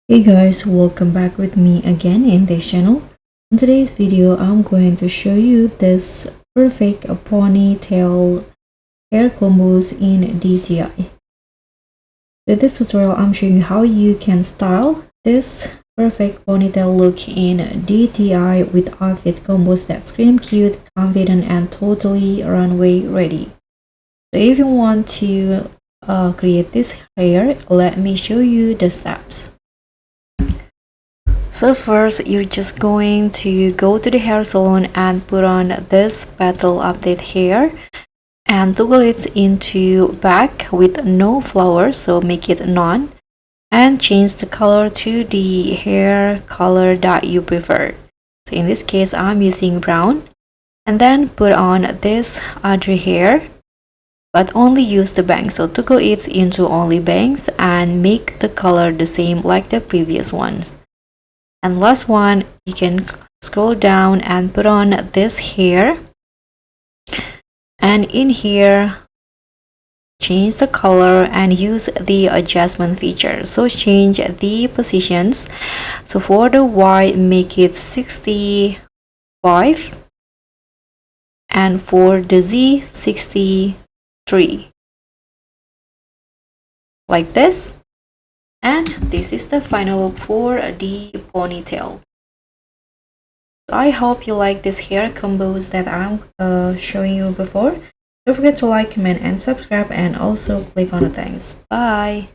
Hey guys, welcome back with me again in this channel. In today's video, I'm going to show you this perfect ponytail hair combos in DTI. With this tutorial, I'm showing you how you can style this perfect ponytail look in DTI with outfit combos that scream cute, confident, and totally runway ready. So if you want to create this hair, let me show you the steps. So first, you're just going to go to the hair salon and put on this petal update hair and toggle it into back with no flowers, so make it none, and change the color to the hair color that you prefer. So in this case, I'm using brown, and then put on this other hair, but only use the bangs. So toggle it into only bangs and make the color the same like the previous ones. And last one, you can scroll down and put on this hair, and in here change the color and use the adjustment feature. So change the positions. So for the Y, make it 65, and for the Z, 63, like this. And this is the final look for the ponytail. I hope you like these hair combos that I'm showing you before. Don't forget to like, comment, and subscribe, and also click on the thanks. Bye!